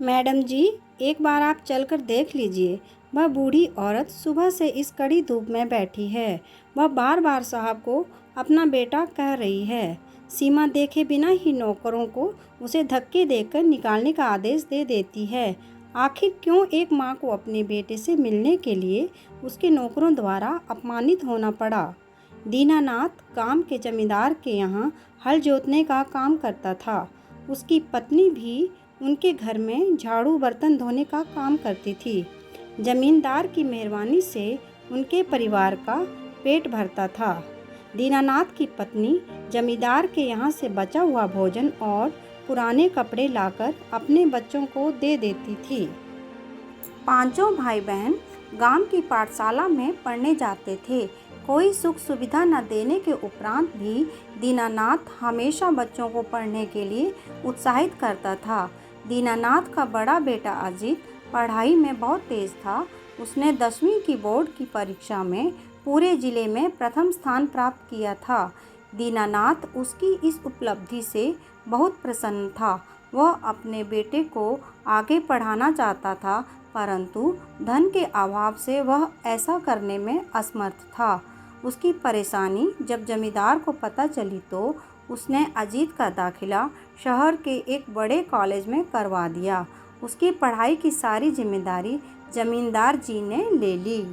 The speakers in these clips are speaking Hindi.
मैडम जी, एक बार आप चलकर देख लीजिए। वह बूढ़ी औरत सुबह से इस कड़ी धूप में बैठी है। वह बार बार साहब को अपना बेटा कह रही है। सीमा देखे बिना ही नौकरों को उसे धक्के देकर निकालने का आदेश दे देती है। आखिर क्यों एक माँ को अपने बेटे से मिलने के लिए उसके नौकरों द्वारा अपमानित होना पड़ा? दीनानाथ गांव के जमींदार के यहाँ हल जोतने का काम करता था। उसकी पत्नी भी उनके घर में झाड़ू बर्तन धोने का काम करती थी। जमींदार की मेहरबानी से उनके परिवार का पेट भरता था। दीनानाथ की पत्नी जमींदार के यहाँ से बचा हुआ भोजन और पुराने कपड़े लाकर अपने बच्चों को दे देती थी। पांचों भाई बहन गांव की पाठशाला में पढ़ने जाते थे। कोई सुख सुविधा न देने के उपरांत भी दीनानाथ हमेशा बच्चों को पढ़ने के लिए उत्साहित करता था। दीनानाथ का बड़ा बेटा अजीत पढ़ाई में बहुत तेज था। उसने 10वीं की बोर्ड की परीक्षा में पूरे जिले में प्रथम स्थान प्राप्त किया था। दीनानाथ उसकी इस उपलब्धि से बहुत प्रसन्न था। वह अपने बेटे को आगे पढ़ाना चाहता था, परंतु धन के अभाव से वह ऐसा करने में असमर्थ था। उसकी परेशानी जब जमींदार को पता चली तो उसने अजीत का दाखिला शहर के एक बड़े कॉलेज में करवा दिया। उसकी पढ़ाई की सारी जिम्मेदारी जमींदार जी ने ले ली।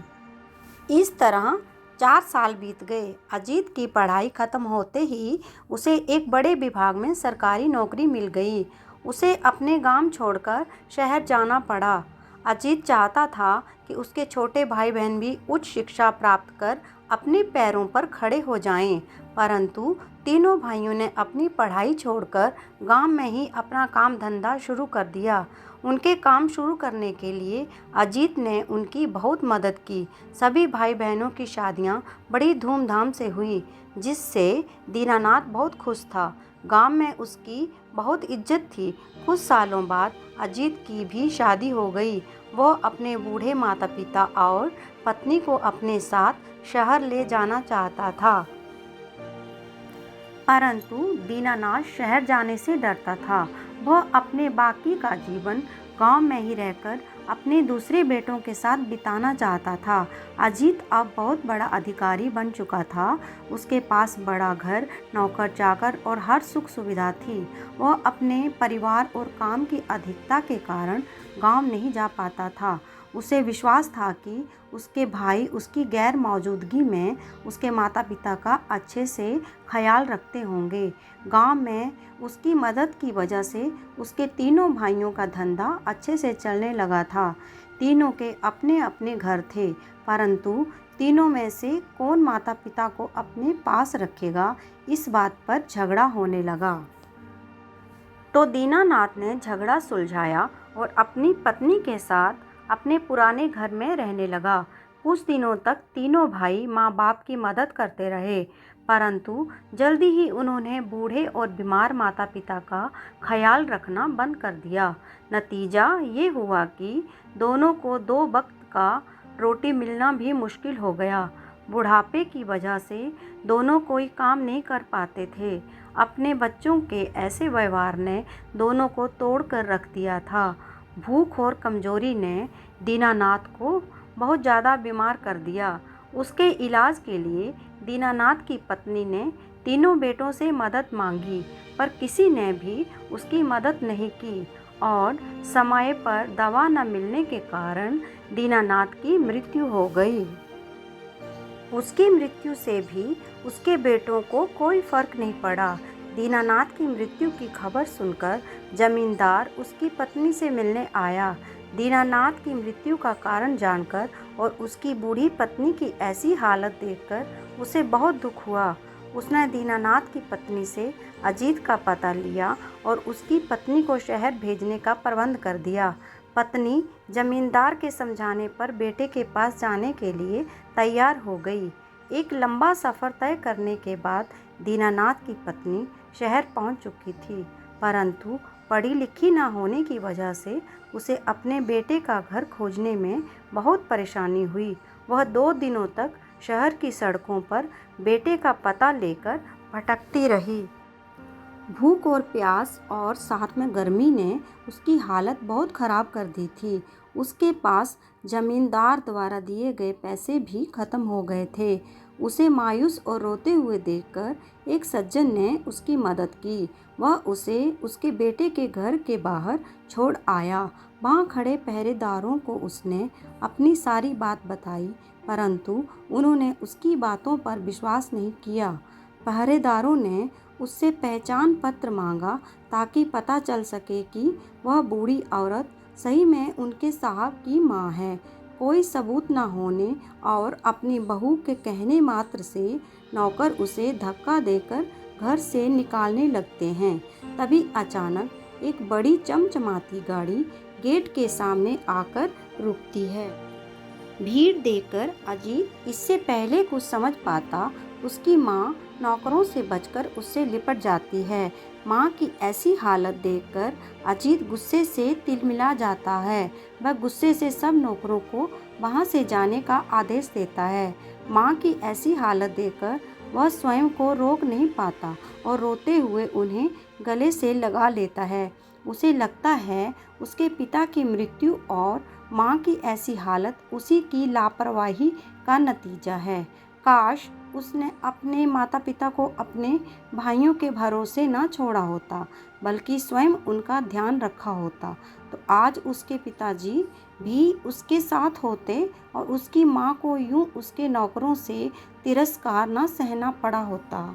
इस तरह 4 साल बीत गए। अजीत की पढ़ाई खत्म होते ही उसे एक बड़े विभाग में सरकारी नौकरी मिल गई। उसे अपने गांव छोड़कर शहर जाना पड़ा। अजीत चाहता था कि उसके छोटे भाई बहन भी उच्च शिक्षा प्राप्त कर अपने पैरों पर खड़े हो जाएं, परंतु तीनों भाइयों ने अपनी पढ़ाई छोड़कर गांव में ही अपना काम धंधा शुरू कर दिया। उनके काम शुरू करने के लिए अजीत ने उनकी बहुत मदद की। सभी भाई बहनों की शादियां बड़ी धूमधाम से हुई, जिससे दीनानाथ बहुत खुश था। गांव में उसकी बहुत इज्जत थी। कुछ सालों बाद अजीत की भी शादी हो गई। वह अपने बूढ़े माता पिता और पत्नी को अपने साथ शहर ले जाना चाहता था, परंतु दीनानाथ शहर जाने से डरता था। वह अपने बाकी का जीवन गांव में ही रहकर अपने दूसरे बेटों के साथ बिताना चाहता था। अजीत अब बहुत बड़ा अधिकारी बन चुका था। उसके पास बड़ा घर, नौकर चाकर और हर सुख सुविधा थी। वह अपने परिवार और काम की अधिकता के कारण गांव नहीं जा पाता था। उसे विश्वास था कि उसके भाई उसकी गैर मौजूदगी में उसके माता पिता का अच्छे से ख्याल रखते होंगे। गांव में उसकी मदद की वजह से उसके तीनों भाइयों का धंधा अच्छे से चलने लगा था। तीनों के अपने अपने घर थे, परंतु तीनों में से कौन माता पिता को अपने पास रखेगा, इस बात पर झगड़ा होने लगा। तो दीनानाथ ने झगड़ा सुलझाया और अपनी पत्नी के साथ अपने पुराने घर में रहने लगा। कुछ दिनों तक तीनों भाई माँ बाप की मदद करते रहे, परंतु जल्दी ही उन्होंने बूढ़े और बीमार माता पिता का ख्याल रखना बंद कर दिया। नतीजा ये हुआ कि दोनों को 2 वक्त का रोटी मिलना भी मुश्किल हो गया। बुढ़ापे की वजह से दोनों कोई काम नहीं कर पाते थे। अपने बच्चों के ऐसे व्यवहार ने दोनों को तोड़ कर रख दिया था। भूख और कमजोरी ने दीनानाथ को बहुत ज़्यादा बीमार कर दिया। उसके इलाज के लिए दीनानाथ की पत्नी ने तीनों बेटों से मदद मांगी, पर किसी ने भी उसकी मदद नहीं की और समय पर दवा न मिलने के कारण दीनानाथ की मृत्यु हो गई। उसकी मृत्यु से भी उसके बेटों को कोई फर्क नहीं पड़ा। दीनानाथ की मृत्यु की खबर सुनकर जमींदार उसकी पत्नी से मिलने आया। दीनानाथ की मृत्यु का कारण जानकर और उसकी बूढ़ी पत्नी की ऐसी हालत देखकर उसे बहुत दुख हुआ। उसने दीनानाथ की पत्नी से अजीत का पता लिया और उसकी पत्नी को शहर भेजने का प्रबंध कर दिया। पत्नी जमींदार के समझाने पर बेटे के पास जाने के लिए तैयार हो गई। एक लंबा सफ़र तय करने के बाद दीनानाथ की पत्नी शहर पहुंच चुकी थी, परंतु पढ़ी लिखी न होने की वजह से उसे अपने बेटे का घर खोजने में बहुत परेशानी हुई। वह 2 दिनों तक शहर की सड़कों पर बेटे का पता लेकर भटकती रही। भूख और प्यास और साथ में गर्मी ने उसकी हालत बहुत ख़राब कर दी थी। उसके पास जमींदार द्वारा दिए गए पैसे भी ख़त्म हो गए थे। उसे मायूस और रोते हुए देखकर एक सज्जन ने उसकी मदद की। वह उसे उसके बेटे के घर के बाहर छोड़ आया। वहाँ खड़े पहरेदारों को उसने अपनी सारी बात बताई, परंतु उन्होंने उसकी बातों पर विश्वास नहीं किया। पहरेदारों ने उससे पहचान पत्र मांगा ताकि पता चल सके कि वह बूढ़ी औरत सही में उनके साहब की माँ है। कोई सबूत न होने और अपनी बहू के कहने मात्र से नौकर उसे धक्का देकर घर से निकालने लगते हैं। तभी अचानक एक बड़ी चमचमाती गाड़ी गेट के सामने आकर रुकती है। भीड़ देखकर अजीत इससे पहले कुछ समझ पाता, उसकी माँ नौकरों से बचकर उससे लिपट जाती है। माँ की ऐसी हालत देखकर अजीत गुस्से से तिलमिला जाता है। वह गुस्से से सब नौकरों को वहाँ से जाने का आदेश देता है। माँ की ऐसी हालत देखकर वह स्वयं को रोक नहीं पाता और रोते हुए उन्हें गले से लगा लेता है। उसे लगता है उसके पिता की मृत्यु और माँ की ऐसी हालत उसी की लापरवाही का नतीजा है। काश उसने अपने माता पिता को अपने भाइयों के भरोसे न छोड़ा होता, बल्कि स्वयं उनका ध्यान रखा होता, तो आज उसके पिताजी भी उसके साथ होते और उसकी माँ को यूं उसके नौकरों से तिरस्कार न सहना पड़ा होता।